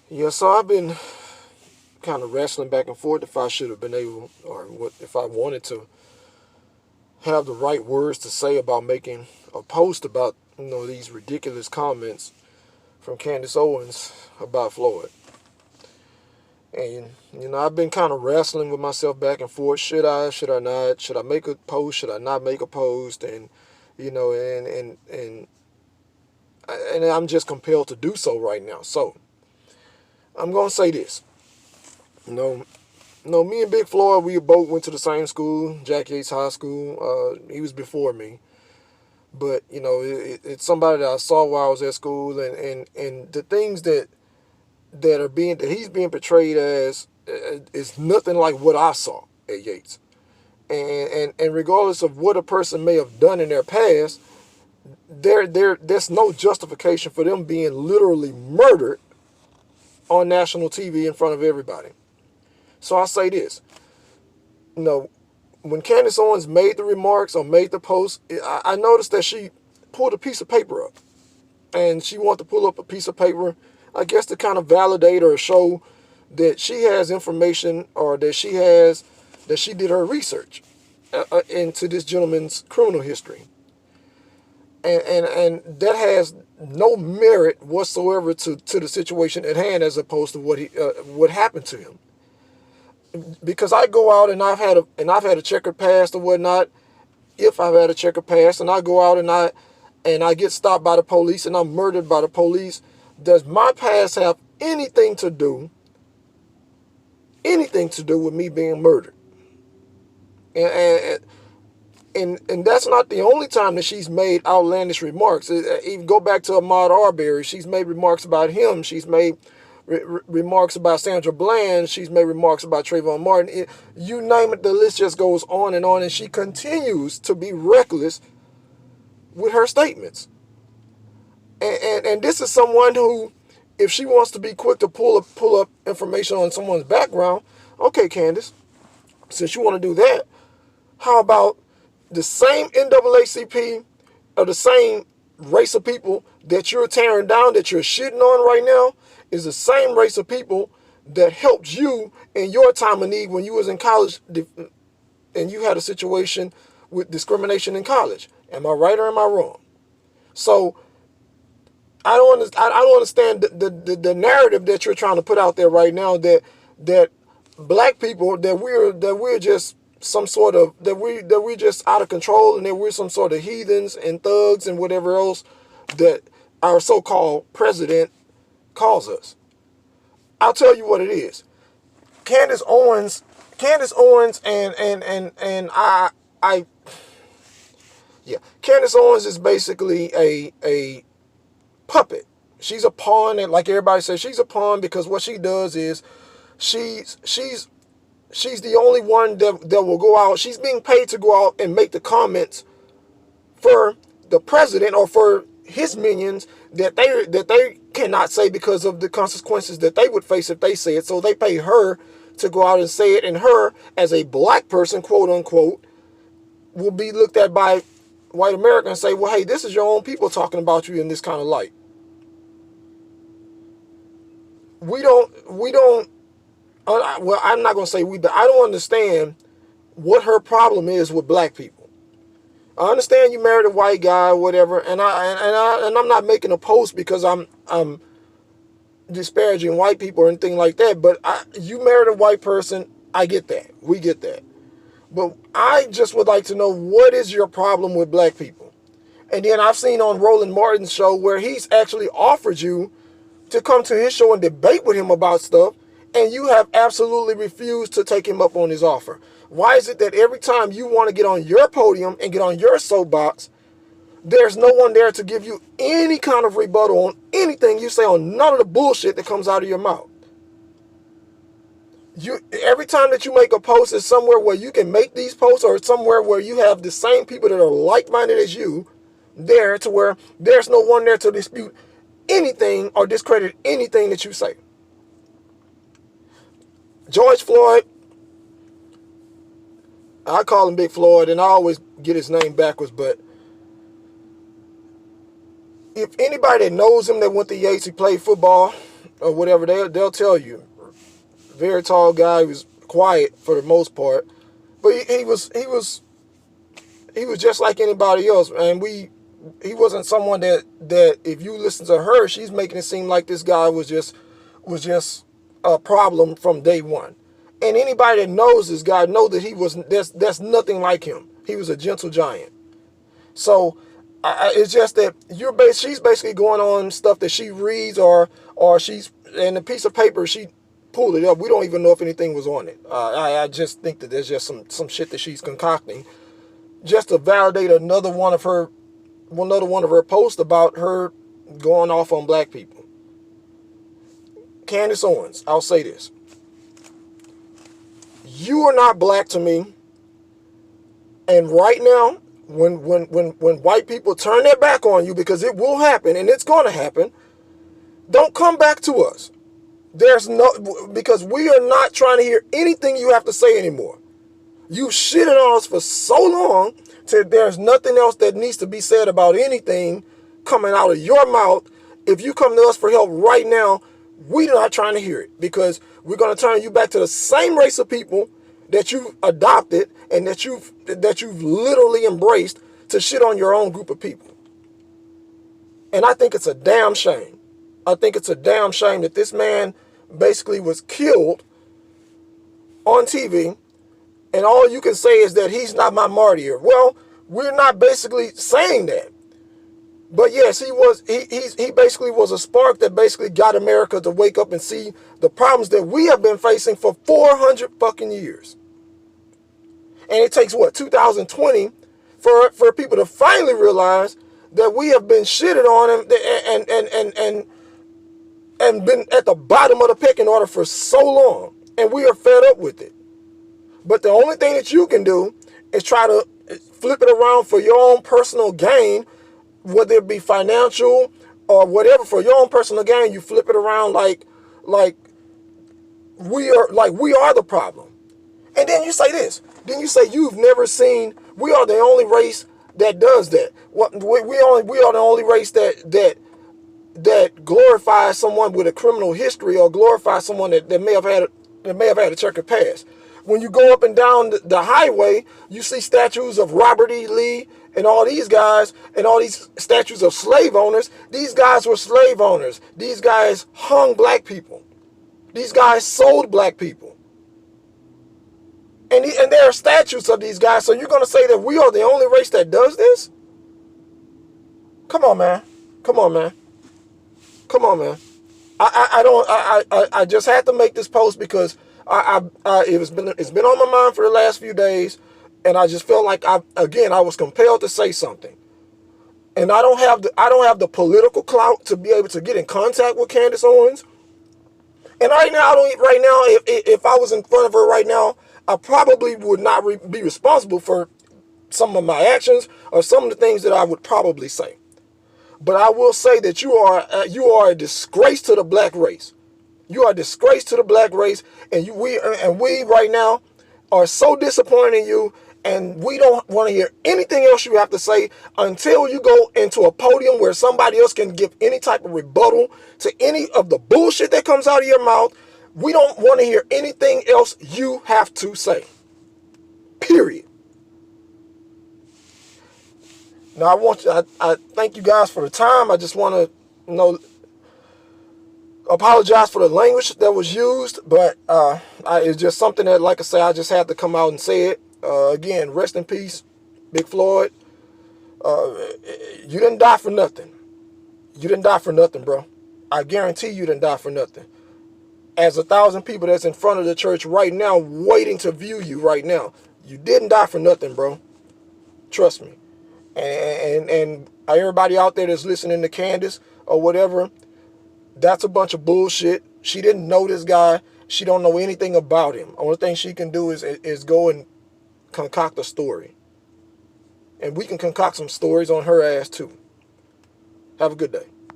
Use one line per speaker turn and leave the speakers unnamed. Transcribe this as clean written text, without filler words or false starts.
Yeah, so I've been kind of wrestling back and forth if I should have been able, or what if I wanted to have the right words to say about making a post about these ridiculous comments from Candace Owens about Floyd. And I've been kind of wrestling with myself back and forth. Should I not? Should I make a post? Should I not make a post? And you know, and I'm just compelled to do so right now. So I'm gonna say this. You know, me and Big Floyd, we both went to the same school, Jack Yates High School. He was before me, but it's somebody that I saw while I was at school, and the things that he's being portrayed as is nothing like what I saw at Yates. And regardless of what a person may have done in their past, there's no justification for them being literally murdered on national TV in front of everybody. So I say this, when Candace Owens made the remarks or made the post, I noticed that she pulled a piece of paper up. And she wanted to pull up a piece of paper, I guess, to kind of validate or show that she has information, or that she did her research into this gentleman's criminal history. And that has no merit whatsoever to the situation at hand, as opposed to what happened to him. Because I go out and I've had a checkered past or whatnot. If I've had a checkered past, and I go out and I get stopped by the police and I'm murdered by the police, does my past have anything to do with me being murdered? And that's not the only time that she's made outlandish remarks. Even go back to Ahmaud Arbery. She's made remarks about him. She's made remarks about Sandra Bland. She's made remarks about Trayvon Martin. You name it, the list just goes on, and she continues to be reckless with her statements. And this is someone who, if she wants to be quick to pull up information on someone's background, okay, Candace, since you want to do that, how about the same NAACP, or the same race of people that you're tearing down, that you're shitting on right now, is the same race of people that helped you in your time of need when you was in college and you had a situation with discrimination in college. Am I right or am I wrong? So I don't understand the narrative that you're trying to put out there right now, that black people, that we're just some sort of, that we're just out of control, and that we're some sort of heathens and thugs and whatever else that our so-called president calls us. I'll tell you what it is. Candace Owens and I yeah, Candace Owens is basically a puppet. She's a pawn, and like everybody says, she's a pawn, because what she does is she's the only one that will go out. She's being paid to go out and make the comments for the president or for his minions that they cannot say because of the consequences that they would face if they say it. So they pay her to go out and say it, and her, as a black person, quote unquote, will be looked at by white America and say, well, hey, this is your own people talking about you in this kind of light. We don't, well, I'm not going to say we, I don't understand what her problem is with black people. I understand you married a white guy or whatever, and I'm not making a post because I'm disparaging white people or anything like that, but you married a white person, I get that. We get that. But I just would like to know, what is your problem with black people? And then I've seen on Roland Martin's show where he's actually offered you to come to his show and debate with him about stuff, and you have absolutely refused to take him up on his offer. Why is it that every time you want to get on your podium and get on your soapbox, there's no one there to give you any kind of rebuttal on anything you say, on none of the bullshit that comes out of your mouth? Every time that you make a post is somewhere where you can make these posts, or somewhere where you have the same people that are like-minded as you there, to where there's no one there to dispute anything or discredit anything that you say. George Floyd, I call him Big Floyd, and I always get his name backwards, but if anybody that knows him, that went to Yates, he played football, or whatever, they'll tell you. Very tall guy. He was quiet for the most part, but he was just like anybody else, and he wasn't someone that if you listen to her, she's making it seem like this guy was just a problem from day one. And anybody that knows this guy know that he was that's nothing like him. He was a gentle giant. So it's just that she's basically going on stuff that she reads or she's and a piece of paper she pulled it up. We don't even know if anything was on it. I just think that there's just some shit that she's concocting just to validate another one of her posts about her going off on black people. Candace Owens, I'll say this. You are not black to me. And right now, when white people turn their back on you, because it will happen and it's going to happen, don't come back to us. Because we are not trying to hear anything you have to say anymore. You shitted on us for so long till there's nothing else that needs to be said about anything coming out of your mouth. If you come to us for help right now, we're not trying to hear it, because we're going to turn you back to the same race of people that you've adopted and that you've literally embraced to shit on your own group of people. And I think it's a damn shame. I think it's a damn shame that this man basically was killed on TV, and all you can say is that he's not my martyr. Well, we're not basically saying that. But yes, he basically was a spark that basically got America to wake up and see the problems that we have been facing for 400 fucking years. And it takes, 2020 for people to finally realize that we have been shitted on and been at the bottom of the pecking order for so long. And we are fed up with it. But the only thing that you can do is try to flip it around for your own personal gain, whether it be financial or whatever. For your own personal gain, you flip it around like we are the problem. And then you say this. Then you say you've never seen. We are the only race that does that. We are the only race that glorifies someone with a criminal history or glorifies someone that may have had a checkered past. When you go up and down the highway, you see statues of Robert E. Lee and all these guys and all these statues of slave owners. These guys were slave owners. These guys hung black people. These guys sold black people. And there are statues of these guys. So you're going to say that we are the only race that does this? Come on, man. Come on, man. Come on, man. I just had to make this post because it's been on my mind for the last few days, and I just felt like I was compelled to say something. And I don't have the political clout to be able to get in contact with Candace Owens. And right now, if I was in front of her right now, I probably would not be responsible for some of my actions or some of the things that I would probably say. But I will say that you are a disgrace to the black race. You are a disgrace to the black race, and we right now are so disappointed in you, and we don't want to hear anything else you have to say until you go into a podium where somebody else can give any type of rebuttal to any of the bullshit that comes out of your mouth. We don't want to hear anything else you have to say. Period. Now I thank you guys for the time. I just want to, apologize for the language that was used, but it's just something that, like I say, I just had to come out and say it. Again, rest in peace, Big Floyd. You didn't die for nothing. You didn't die for nothing, bro. I guarantee you didn't die for nothing. As 1,000 people that's in front of the church right now waiting to view you right now, you didn't die for nothing, bro. Trust me. And everybody out there that's listening to Candace or whatever, that's a bunch of bullshit. She didn't know this guy. She don't know anything about him. Only thing she can do is go and concoct a story. And we can concoct some stories on her ass too. Have a good day.